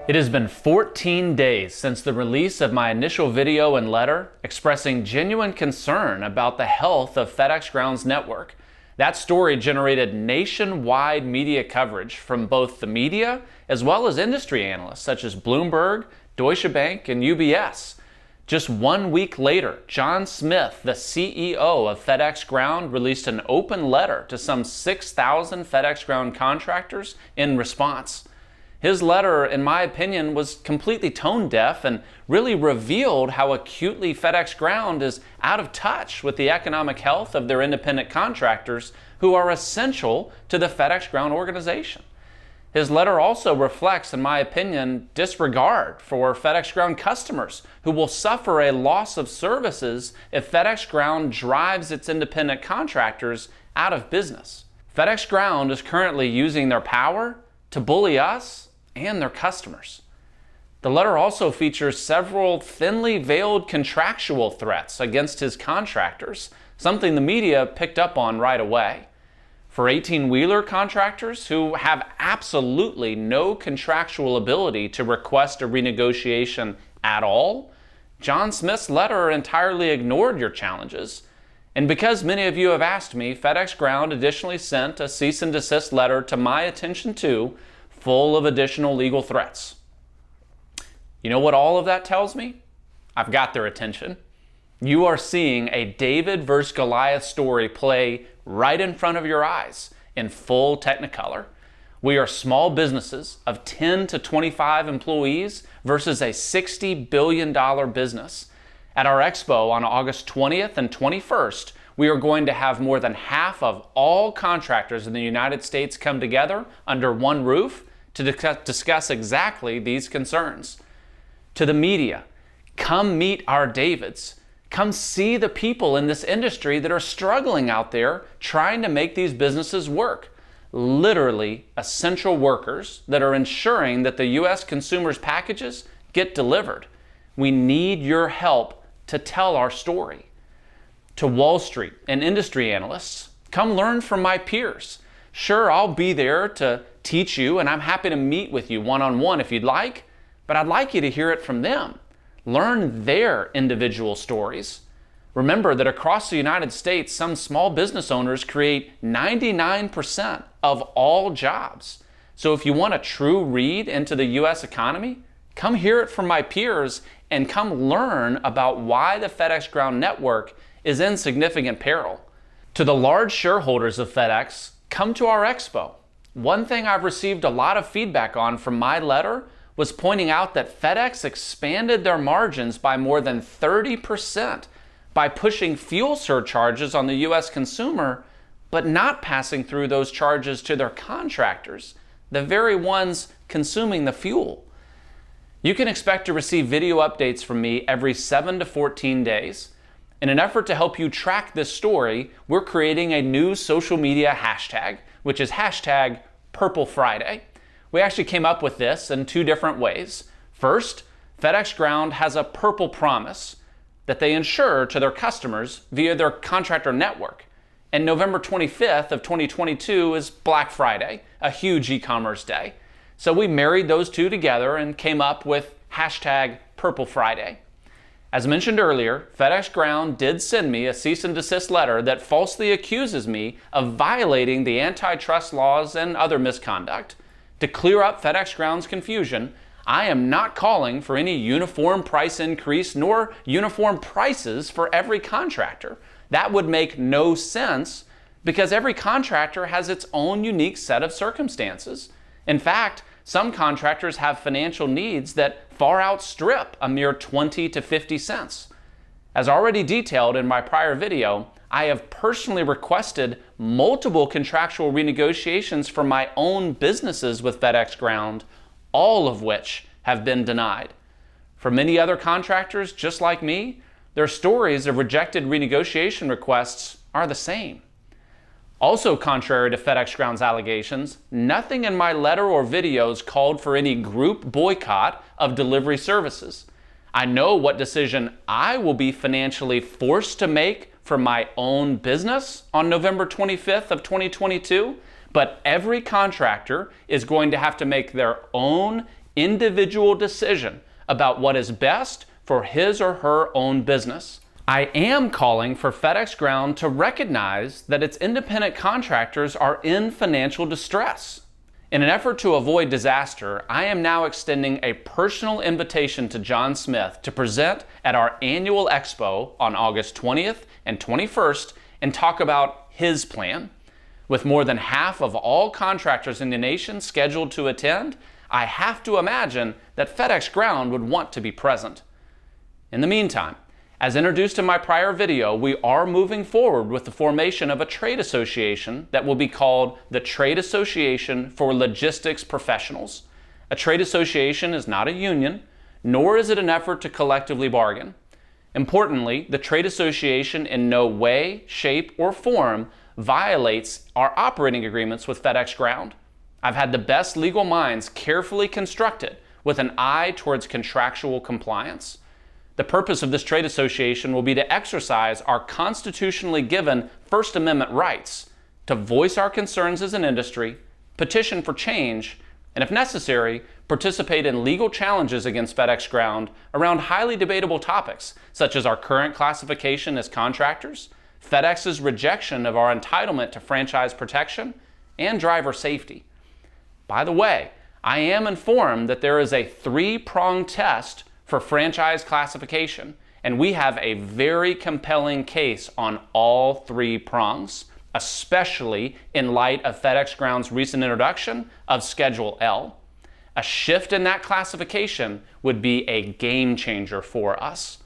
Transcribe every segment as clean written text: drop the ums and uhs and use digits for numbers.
It has been 14 days since the release of my initial video and letter expressing genuine concern about the health of FedEx Ground's network. That story generated nationwide media coverage from both the media as well as industry analysts such as Bloomberg, Deutsche Bank, and UBS. Just 1 week later, John Smith, the CEO of FedEx Ground, released an open letter to some 6,000 FedEx Ground contractors in response. His letter, in my opinion, was completely tone deaf and really revealed how acutely FedEx Ground is out of touch with the economic health of their independent contractors who are essential to the FedEx Ground organization. His letter also reflects, in my opinion, disregard for FedEx Ground customers who will suffer a loss of services if FedEx Ground drives its independent contractors out of business. FedEx Ground is currently using their power to bully us and their customers. The letter also features several thinly veiled contractual threats against his contractors, something the media picked up on right away. For 18-wheeler contractors who have absolutely no contractual ability to request a renegotiation at all, John Smith's letter entirely ignored your challenges. And because many of you have asked me, FedEx Ground additionally sent a cease and desist letter to my attention too, full of additional legal threats. You know what all of that tells me? I've got their attention. You are seeing a David versus Goliath story play right in front of your eyes in full technicolor. We are small businesses of 10 to 25 employees versus a $60 billion business. At our expo on August 20th and 21st, we are going to have more than half of all contractors in the United States come together under one roof to discuss exactly these concerns. To the media, come meet our Davids. Come see the people in this industry that are struggling out there trying to make these businesses work. Literally essential workers that are ensuring that the U.S. consumers' packages get delivered. We need your help to tell our story. To Wall Street and industry analysts, come learn from my peers. Sure, I'll be there to teach you, and I'm happy to meet with you one-on-one if you'd like, but I'd like you to hear it from them. Learn their individual stories. Remember that across the United States, some small business owners create 99% of all jobs. So if you want a true read into the U.S. economy, come hear it from my peers and come learn about why the FedEx Ground network is in significant peril. To the large shareholders of FedEx, come to our expo. One thing I've received a lot of feedback on from my letter was pointing out that FedEx expanded their margins by more than 30% by pushing fuel surcharges on the U.S. consumer, but not passing through those charges to their contractors, the very ones consuming the fuel. You can expect to receive video updates from me every 7 to 14 days. In an effort to help you track this story, we're creating a new social media hashtag, which is hashtag Purple Friday. We actually came up with this in two different ways. First, FedEx Ground has a purple promise that they ensure to their customers via their contractor network. And November 25th of 2022 is Black Friday, a huge e-commerce day. So we married those two together and came up with hashtag Purple Friday. As mentioned earlier, FedEx Ground did send me a cease and desist letter that falsely accuses me of violating the antitrust laws and other misconduct. To clear up FedEx Ground's confusion, I am not calling for any uniform price increase nor uniform prices for every contractor. That would make no sense because every contractor has its own unique set of circumstances. In fact, some contractors have financial needs that far outstrip a mere 20 to 50 cents. As already detailed in my prior video, I have personally requested multiple contractual renegotiations for my own businesses with FedEx Ground, all of which have been denied. For many other contractors just like me, their stories of rejected renegotiation requests are the same. Also contrary to FedEx Ground's allegations, nothing in my letter or videos called for any group boycott of delivery services. I know what decision I will be financially forced to make for my own business on November 25th of 2022, but every contractor is going to have to make their own individual decision about what is best for his or her own business. I am calling for FedEx Ground to recognize that its independent contractors are in financial distress. In an effort to avoid disaster, I am now extending a personal invitation to John Smith to present at our annual expo on August 20th and 21st and talk about his plan. With more than half of all contractors in the nation scheduled to attend, I have to imagine that FedEx Ground would want to be present. In the meantime, as introduced in my prior video, we are moving forward with the formation of a trade association that will be called the Trade Association for Logistics Professionals. A trade association is not a union, nor is it an effort to collectively bargain. Importantly, the trade association in no way, shape, or form violates our operating agreements with FedEx Ground. I've had the best legal minds carefully construct it with an eye towards contractual compliance. The purpose of this trade association will be to exercise our constitutionally given First Amendment rights to voice our concerns as an industry, petition for change, and if necessary, participate in legal challenges against FedEx Ground around highly debatable topics, such as our current classification as contractors, FedEx's rejection of our entitlement to franchise protection, and driver safety. By the way, I am informed that there is a three-pronged test for franchise classification, and we have a very compelling case on all three prongs, especially in light of FedEx Ground's recent introduction of Schedule L. A shift in that classification would be a game changer for us.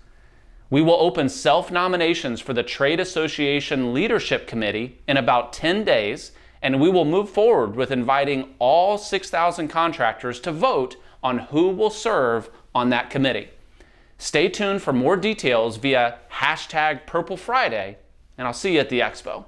We will open self-nominations for the Trade Association Leadership Committee in about 10 days, and we will move forward with inviting all 6,000 contractors to vote on who will serve on that committee. Stay tuned for more details via #Purple Friday, and I'll see you at the expo.